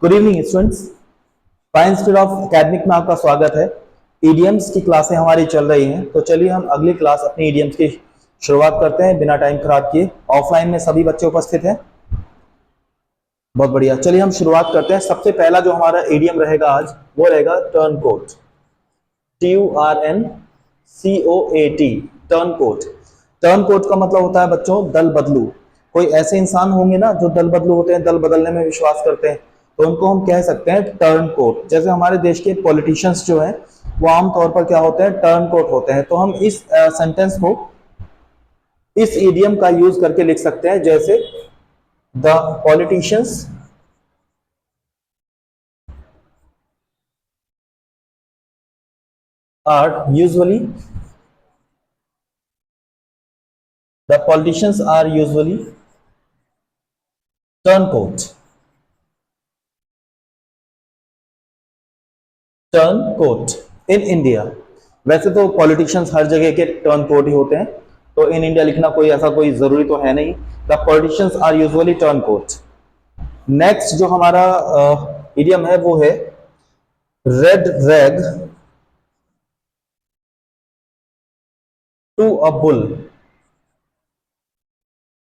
Good evening students. Science student of academic में आपका स्वागत है। ईडीएम्स की क्लासें हमारी चल रही हैं, तो चलिए हम अगली क्लास अपनी ईडीएम्स की शुरुआत करते हैं बिना टाइम खराब किए। ऑफलाइन में सभी बच्चे उपस्थित हैं? बहुत बढ़िया, चलिए हम शुरुआत करते हैं। सबसे पहला जो हमारा ईडीएम रहेगा आज वो रहेगा turncoat. TURNCOAT, turncoat. Turncoat का मतलब होता है बच्चों दल बदलू। कोई ऐसे इंसान होंगे ना जो दल बदलू होते हैं, दल बदलने में विश्वास करते हैं, तो उनको हम कह सकते हैं टर्न कोट। जैसे हमारे देश के पॉलिटिशियंस जो हैं वो आमतौर पर क्या होते हैं, टर्न कोट होते हैं। तो हम इस सेंटेंस को इस इडियम का यूज करके लिख सकते हैं, जैसे the politicians are usually the politicians are usually turncoat। turncoat in India। वैसे तो पॉलिटिशियंस हर जगह के टर्नकोट ही होते हैं, तो इन इंडिया लिखना कोई ऐसा कोई जरूरी तो है नहीं। The politicians are usually turncoat. Next जो हमारा इडियम है वो है red rag to a bull.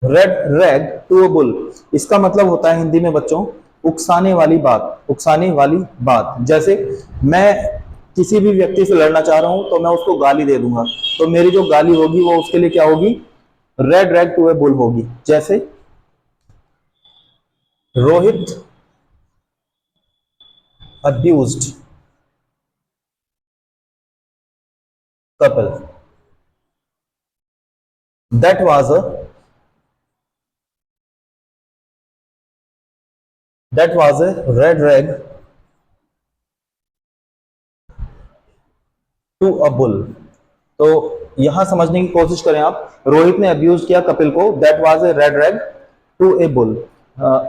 Red rag to a bull, इसका मतलब होता है हिंदी में बच्चों उकसाने वाली बात। उकसाने वाली बात, जैसे मैं किसी भी व्यक्ति से लड़ना चाह रहा हूं तो मैं उसको गाली दे दूंगा, तो मेरी जो गाली होगी वो उसके लिए क्या होगी, red rag to a bull होगी। जैसे Rohit abused Kapil, that was a red rag to a bull. तो यहां समझने की कोशिश करें आप, रोहित ने अब्यूज किया कपिल को, that was a red rag to a bull.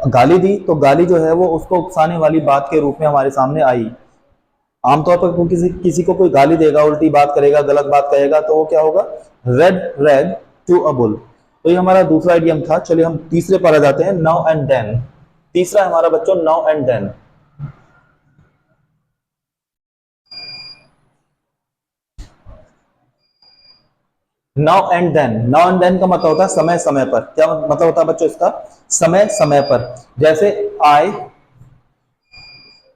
गाली दी तो गाली जो है वो उसको उकसाने वाली बात के रूप में हमारे सामने आई। आमतौर पर किसी किसी को कोई गाली देगा, उल्टी बात करेगा, गलत बात कहेगा, तो वो क्या होगा, red rag to a bull. तो ये हमारा दूसरा इडियम था। चलिए हम तीसरे पर आ जाते हैं, नाउ एंड देन। तीसरा है हमारा बच्चों now and then. Now and then का मतलब होता है समय समय पर। क्या मतलब होता है बच्चों इसका, समय समय पर। जैसे I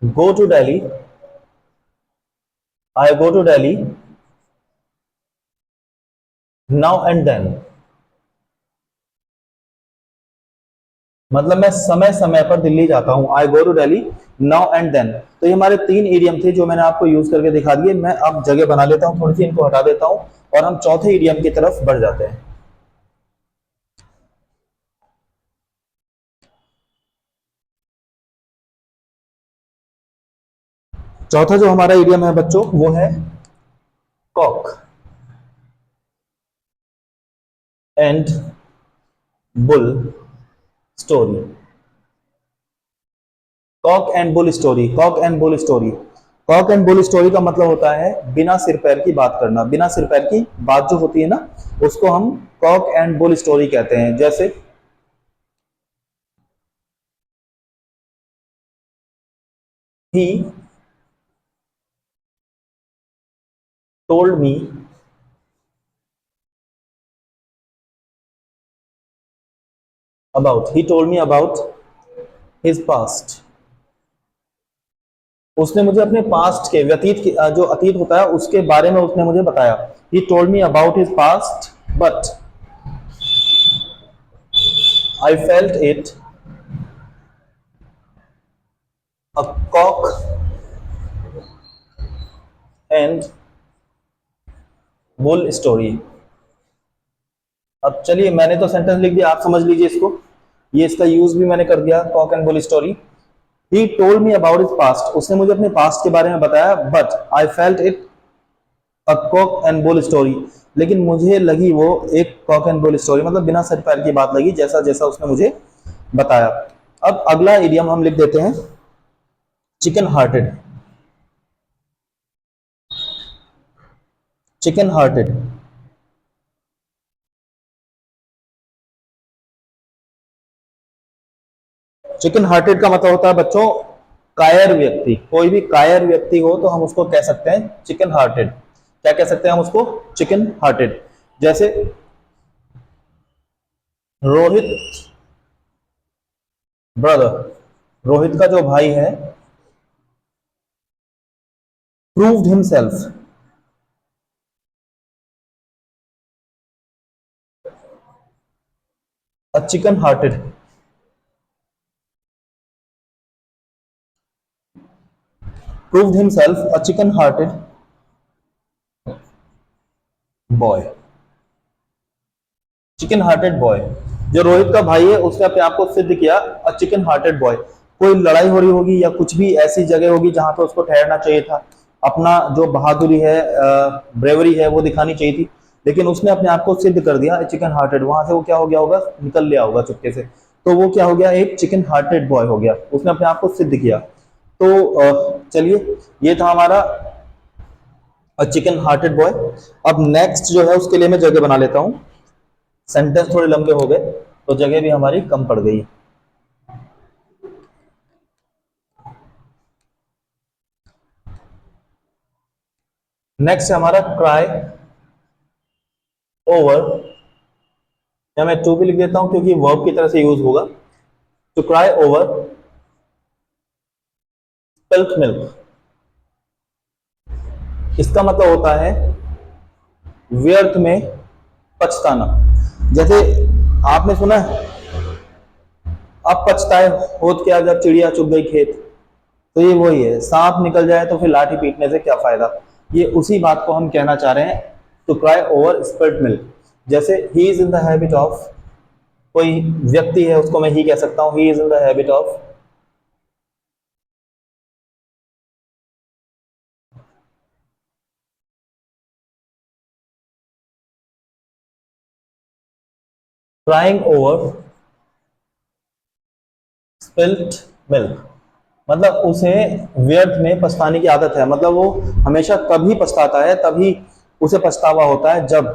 go to Delhi, I go to Delhi now and then, मतलब मैं समय समय पर दिल्ली जाता हूं। I go to Delhi now and then. तो ये हमारे तीन इडियम थे जो मैंने आपको यूज करके दिखा दिए। मैं अब जगह बना लेता हूं, थोड़ी सी इनको हटा देता हूं और हम चौथे इडियम की तरफ बढ़ जाते हैं। चौथा जो हमारा इडियम है बच्चों वो है cock and bull story. Cock and bull story, cock and bull story. Cock and bull story का मतलब होता है बिना सिर पैर की बात करना। बिना सिर पैर की बात जो होती है ना, उसको हम कॉक एंड बुल स्टोरी कहते हैं। जैसे he told me about his past. उसने मुझे अपने पास्ट के व्यतीत के जो अतीत होता है उसके बारे में उसने मुझे बताया। He told me about his past but I felt it a cock and bull story. अब चलिए, मैंने तो सेंटेंस लिख दिया, आप समझ लीजिए इसको। ये इसका यूज भी मैंने कर दिया, cock and bull story. He told me about his past, उसने मुझे अपने पास्ट के बारे में बताया, but I felt it a cock and bull story, लेकिन मुझे लगी वो एक कॉक एंड बुल स्टोरी, मतलब बिना सर पैर की बात लगी, जैसा जैसा उसने मुझे बताया। अब अगला इडियम हम लिख देते हैं chicken hearted. Chicken hearted, chicken hearted का मतलब होता है बच्चों कायर व्यक्ति, कोई भी कायर व्यक्ति हो तो हम उसको कह सकते हैं चिकन हार्टेड। क्या कह सकते हैं हम उसको? Chicken hearted. जैसे रोहित ब्रदर, रोहित का जो भाई है, proved himself, a chicken hearted. Proved himself a chicken hearted boy. Chicken hearted boy, जो रोहित का भाई है उसने अपने आप को सिद्ध किया अ चिकन हार्टेड बॉय। कोई लड़ाई हो रही होगी या कुछ भी ऐसी जगह होगी जहां पे उसको ठहरना चाहिए था, अपना जो बहादुरी है, ब्रेवरी है, वो दिखानी चाहिए थी, लेकिन उसने अपने आप को सिद्ध कर दिया चिकन हार्टेड। वहां से वो क्या हो गया होगा? निकल लिया होगा चुपके से। तो वो क्या हो गया? एक चिकन हार्टेड बॉय हो गया, उसने अपने आप को सिद्ध किया। तो चलिए, ये था हमारा चिकन हार्टेड बॉय। अब नेक्स्ट जो है उसके लिए मैं जगह बना लेता हूं। सेंटेंस थोड़े लंबे हो गए तो जगह भी हमारी कम पड़ गई। नेक्स्ट है हमारा क्राई ओवर, या मैं टू भी लिख देता हूं क्योंकि वर्ब की तरह से यूज होगा। To cry over spilt milk, इसका मतलब होता है व्यर्थ में पछताना। जैसे आपने सुना है, अब पछताए होत क्या जब चिड़िया चुग गई खेत। तो ये वही है, सांप निकल जाए तो फिर लाठी पीटने से क्या फायदा। ये उसी बात को हम कहना चाह रहे हैं, to cry over spilt milk. जैसे he is in the habit of, कोई व्यक्ति है उसको मैं ही कह सकता हूं, he is in the habit of crying over spilt milk. मतलब उसे व्यर्थ में पछताने की आदत है, मतलब वो हमेशा तभी पछताता है, तभी उसे पछतावा होता है जब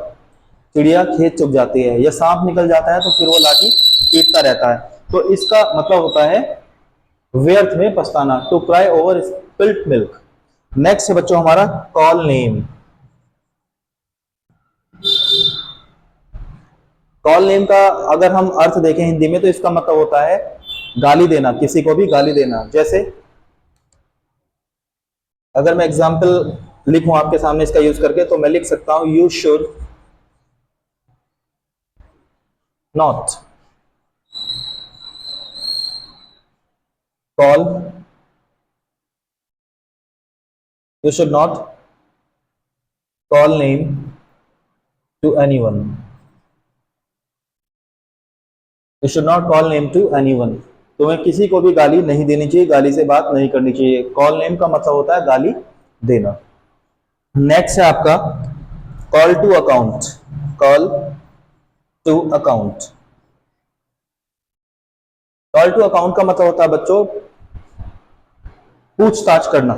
चिड़िया खेत चुग जाती है या सांप निकल जाता है तो फिर वो लाठी पीटता रहता है। तो इसका मतलब होता है व्यर्थ में पछताना, to cry over spilt milk. Next है बच्चों हमारा कॉल नेम। कॉल नेम का अगर हम अर्थ देखें हिंदी में तो इसका मतलब होता है गाली देना, किसी को भी गाली देना। जैसे अगर मैं एग्जाम्पल लिखूं आपके सामने इसका यूज करके, तो मैं लिख सकता हूं you should not call, you should not call name to anyone, you should not call name to anyone. तुम्हें किसी को भी गाली नहीं देनी चाहिए, गाली से बात नहीं करनी चाहिए। कॉल नेम का मतलब होता है गाली देना। नेक्स्ट है आपका call to account. Call to account, call to account का मतलब होता है बच्चों पूछताछ करना,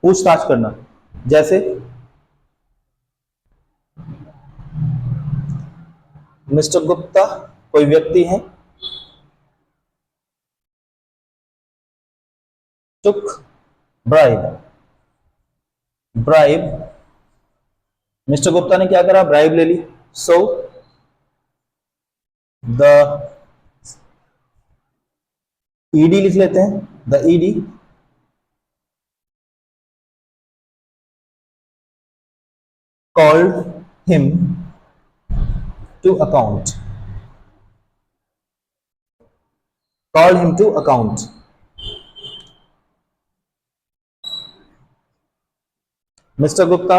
पूछताछ करना। जैसे मिस्टर गुप्ता, कोई व्यक्ति है, टुक ब्राइब, ब्राइब, मिस्टर गुप्ता ने क्या करा? ब्राइब ले ली। सो द ईडी लिख लेते हैं, the ED called him to account, called him to account। Mister Gupta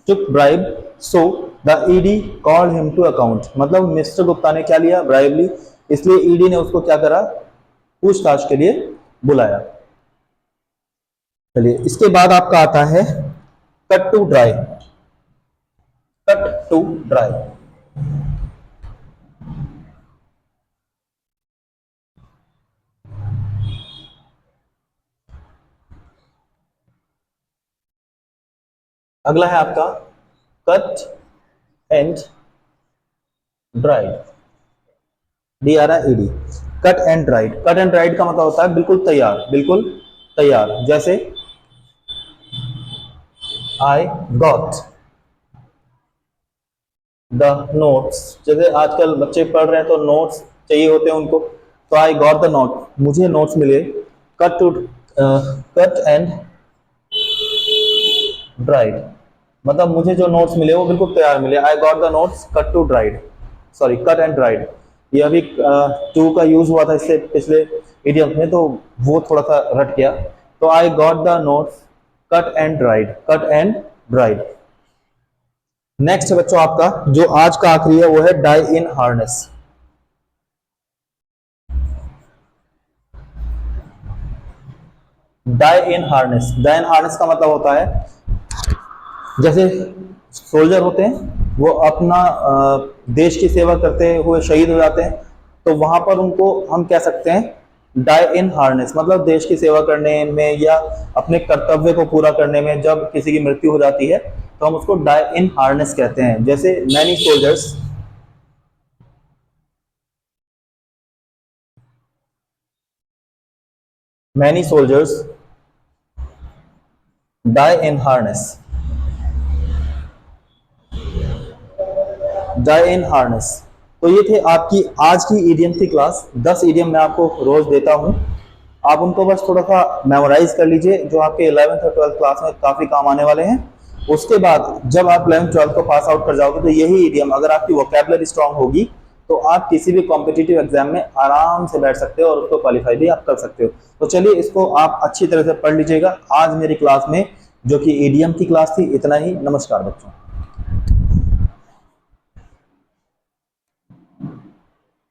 took bribe, so the ED called him to account। मतलब मिस्टर गुप्ता ने क्या लिया? ब्राइब ली, इसलिए ईडी ने उसको क्या करा? पूछताछ के लिए बुलाया। चलिए, इसके बाद आपका आता है cut to dry. Cut to dry, अगला है आपका cut and dried, DRIED। Cut and dried, cut and dried का मतलब होता है बिल्कुल तैयार, बिल्कुल तैयार, जैसे आई गॉट द नोट्स, जैसे आजकल बच्चे पढ़ रहे हैं तो नोट्स चाहिए होते हैं उनको, तो आई गॉट द नोट, मुझे नोट्स मिले। कट एंड ड्राइड, मतलब मुझे जो नोट्स मिले वो बिल्कुल तैयार मिले। I got the notes cut to dried, sorry cut and dried, ये अभी टू का यूज हुआ था इससे पिछले इडियम में, तो वो थोड़ा सा रट गया। तो I got the notes cut and dried, cut and dried. Next है बच्चों आपका जो आज का आखिरी है वो है डाई इन हार्नेस। डाई इन हार्नेस, डाई इन हार्नेस का मतलब होता है जैसे सोल्जर होते हैं वो अपना देश की सेवा करते हुए शहीद हो जाते हैं, तो वहां पर उनको हम कह सकते हैं डाई इन हार्नेस, मतलब देश की सेवा करने में या अपने कर्तव्य को पूरा करने में जब किसी की मृत्यु हो जाती है तो हम उसको डाई इन हार्नेस कहते हैं। जैसे मैनी सोल्जर्स डाई इन हार्नेस, डाई इन हार्नेस। तो ये थे आपकी आज की ईडियम की क्लास। 10 ईडियम मैं आपको रोज देता हूं, आप उनको बस थोड़ा सा मेमोराइज कर लीजिए, जो आपके 11th और 12th क्लास में काफी काम आने वाले हैं। उसके बाद जब आप 11th 12th को पास आउट कर जाओगे तो यही ईडियम अगर आपकी वोकैबुलरी स्ट्रांग होगी तो आप किसी भी कॉम्पिटिटिव एग्जाम में आराम से बैठ सकते हो और उसको क्वालिफाई भी आप कर सकते हो। तो चलिए इसको आप अच्छी तरह से पढ़ लीजिएगा। आज मेरी क्लास में जो कि ईडियम की क्लास थी इतना ही। नमस्कार बच्चों।